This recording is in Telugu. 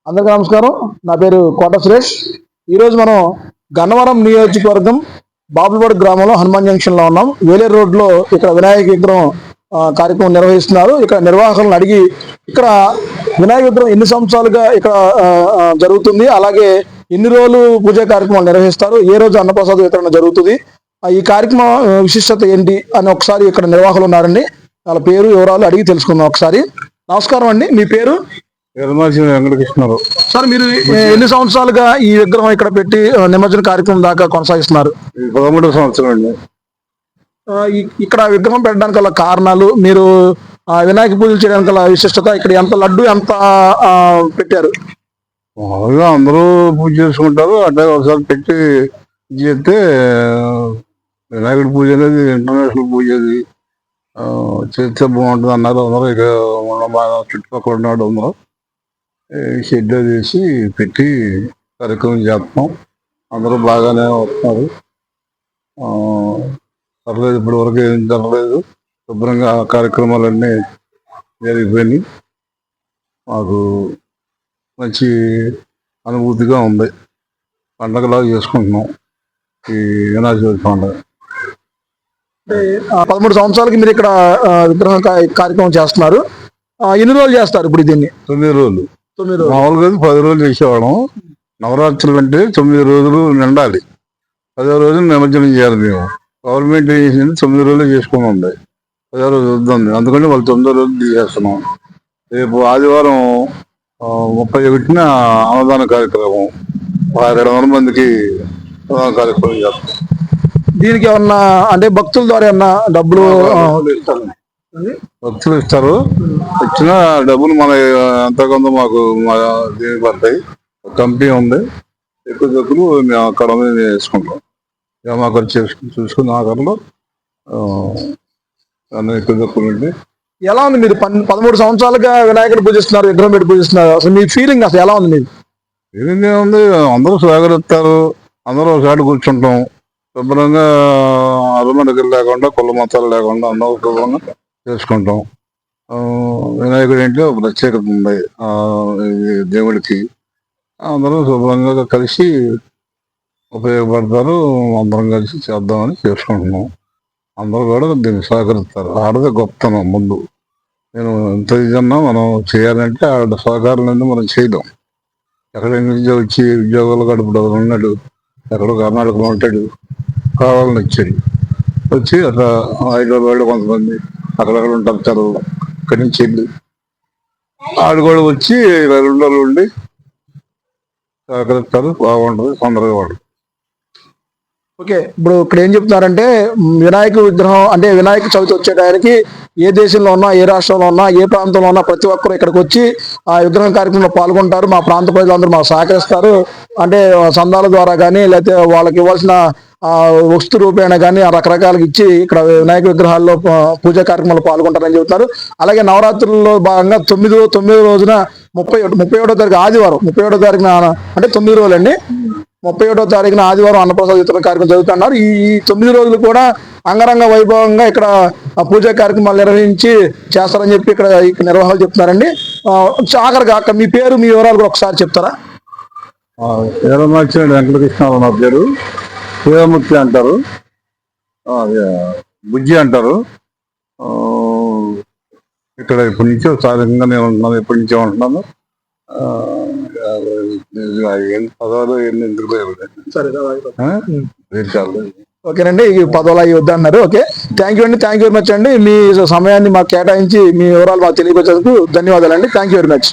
అందరికీ నమస్కారం. నా పేరు కోట సురేష్. ఈరోజు మనం గన్నవరం నియోజకవర్గం బాపులపాడు గ్రామంలో హనుమాన్ జంక్షన్ లో ఉన్నాం. వేలేరు రోడ్లో ఇక్కడ వినాయక విగ్రహం కార్యక్రమం నిర్వహిస్తున్నారు. ఇక్కడ నిర్వాహకులను అడిగి ఇక్కడ వినాయక విగ్రహం ఎన్ని సంవత్సరాలుగా ఇక్కడ జరుగుతుంది, అలాగే ఎన్ని రోజులు పూజా కార్యక్రమాలు నిర్వహిస్తారు, ఏ రోజు అన్నప్రసాద వితరణ జరుగుతుంది, ఈ కార్యక్రమం విశిష్టత ఏంటి అని ఒకసారి ఇక్కడ నిర్వాహకులు ఉన్నారండి. వాళ్ళ పేరు వివరాలు అడిగి తెలుసుకుందాం. ఒకసారి నమస్కారం అండి, మీ పేరు? వెంకటకృష్ణరావు. సార్, మీరు ఎన్ని సంవత్సరాలుగా ఈ విగ్రహం ఇక్కడ పెట్టి నిమజ్జన కార్యక్రమం దాకా కొనసాగిస్తున్నారు? 13వ సంవత్సరం అండి. ఇక్కడ విగ్రహం పెట్టడానికి గల కారణాలు, మీరు వినాయక పూజలు చేయడానికి గల విశిష్టత, ఇక్కడ ఎంత లడ్డు ఎంత పెట్టారు? మామూలుగా అందరూ పూజ చేసుకుంటారు, అంటే ఒకసారి పెట్టి చేస్తే వినాయకుడి పూజ అనేది ఇంటర్నేషనల్ పూజ అది చేస్తే బాగుంటుంది అన్నారు. అందరూ ఇక బాగా చుట్టుపక్కల ఉన్నాడు అందరూ షెడ్ చేసి పెట్టి కార్యక్రమం చేస్తాం. అందరూ బాగానే వస్తున్నారు. పర్లేదు, ఇప్పటి వరకు ఏం జరగలేదు. శుభ్రంగా కార్యక్రమాలన్నీ జరిగిపోయినాయి. మాకు మంచి అనుభూతిగా ఉంది. పండగలాగా చేసుకుంటున్నాం ఈ వినాయక చవితి పండుగ. 13 సంవత్సరాలకి మీరు ఇక్కడ విగ్రహం కార్యక్రమం చేస్తున్నారు. ఎన్ని రోజులు చేస్తారు ఇప్పుడు దీన్ని? 9 రోజులు. మామూలుగా 10 రోజులు చేసేవాళ్ళం. నవరాత్రులు అంటే 9 రోజులు నిండాలి, 10వ రోజు నిమజ్జనం చేయాలి. మేము గవర్నమెంట్ ఏం చేసింది 9 రోజులు చేసుకుని ఉంది, 10వ రోజు వద్దండి. అందుకని వాళ్ళు 9వ రోజు చేస్తున్నాం. రేపు ఆదివారం 31న అన్నదాన కార్యక్రమం, 200 మందికి కార్యక్రమం చేస్తాం. దీనికి ఏమన్నా అంటే భక్తుల ద్వారా ఏమన్నా డబ్బులు భక్తులు ఇస్తారు. ఇచ్చిన డబ్బులు మన ఎంతకొంత మాకు దీనికి పడతాయి. కంపెనీ ఉంది, ఎక్కువ డబ్బులు మేము అక్కడ వేసుకుంటాం. మా ఖర్చు చూసుకుని ఆఖరిలో ఎక్కువ డబ్బులు ఉండి. ఎలా ఉంది? మీరు 13 సంవత్సరాలుగా వినాయకుడు పూజిస్తున్నారు, విగ్రహం పెట్టి పూజిస్తున్నారు. అసలు మీ ఫీలింగ్ అసలు ఎలా ఉంది? మీరు ఫీలింగ్ ఏముంది, అందరూ స్వాగతిస్తారు, అందరూ ఒకసారి కూర్చుంటాం. శుభ్రంగా అరుమడికలు లేకుండా, కుల మతాలు లేకుండా అందరూ శుభ్రంగా చేసుకుంటాం. వినాయకుడు ఏంటి ఒక ప్రత్యేకత ఉంది దేవుడికి. అందరూ శుభ్రంగా కలిసి ఉపయోగపడతారు. అందరం కలిసి చేద్దామని చేసుకుంటున్నాం. అందరూ కూడా దీన్ని సహకరిస్తారు. ఆడదే గొప్పతనం. ముందు నేను ఎంత ఇదన్నా మనం చేయాలంటే ఆవిడ సహకారం అనేది మనం చేయలేం. ఎక్కడ నుంచి వచ్చి ఉద్యోగాలు గడుపుడు ఉన్నాడు, ఎక్కడో కర్ణాటకలో ఉంటాడు, కావాలని వచ్చి అట్లా హైదరాబాద్ కొంతమంది అక్కడక్కడ ఉంటారు చదువు, ఇక్కడి నుంచి వెళ్ళి ఆడు కూడా వచ్చి 2 రోజులు ఉండి సహకరిస్తారు. బాగుంటుంది, తొందరగా వాడు. ఓకే, ఇప్పుడు ఇక్కడ ఏం చెప్తున్నారంటే వినాయక విగ్రహం అంటే వినాయక చవితి వచ్చే టయానికి ఏ దేశంలో ఉన్నా, ఏ రాష్ట్రంలో ఉన్నా, ఏ ప్రాంతంలో ఉన్నా ప్రతి ఒక్కరు ఇక్కడికి వచ్చి ఆ విగ్రహం కార్యక్రమంలో పాల్గొంటారు. మా ప్రాంత ప్రజలందరూ మాకు సహకరిస్తారు. అంటే సందాల ద్వారా కానీ, లేకపోతే వాళ్ళకి ఇవ్వాల్సిన వస్తు రూపేణ కానీ రకరకాలుగా ఇచ్చి ఇక్కడ వినాయక విగ్రహాల్లో పూజా కార్యక్రమాలు పాల్గొంటారని చెబుతున్నారు. అలాగే నవరాత్రుల్లో భాగంగా 9వ రోజున 31వ తారీఖు ఆదివారం, 31వ తారీఖున అంటే 9 రోజులు అండి, 31వ తారీఖున ఆదివారం అన్నప్రసాద వితరణ కార్యక్రమం జరుగుతున్నారు. ఈ 9 రోజులు కూడా అంగరంగ వైభవంగా ఇక్కడ పూజా కార్యక్రమాలు నిర్వహించి చేస్తారని చెప్పి ఇక్కడ నిర్వాహకులు చెప్తున్నారండి. ఆఖరిగా మీ పేరు, మీ వివరాలు కూడా ఒకసారి చెప్తారా? వెంకటకృష్ణరావు నా పేరు. శివమూర్తి అంటారు, బుజ్జి అంటారు. ఇక్కడ ఇప్పటి నుంచో స్థానికంగా నేను ఉంటున్నాను, ఎప్పటి నుంచో ఉంటున్నాను. ఓకేనండి, ఈ పదవులు అవి వద్దన్నారు. ఓకే, థ్యాంక్ యూ అండి, థ్యాంక్ యూ వెరీ మచ్ అండి. మీ సమయాన్ని మాకు కేటాయించి మీ వివరాలు మాకు తెలియపరిచేందుకు ధన్యవాదాలు అండి. Thank you very much.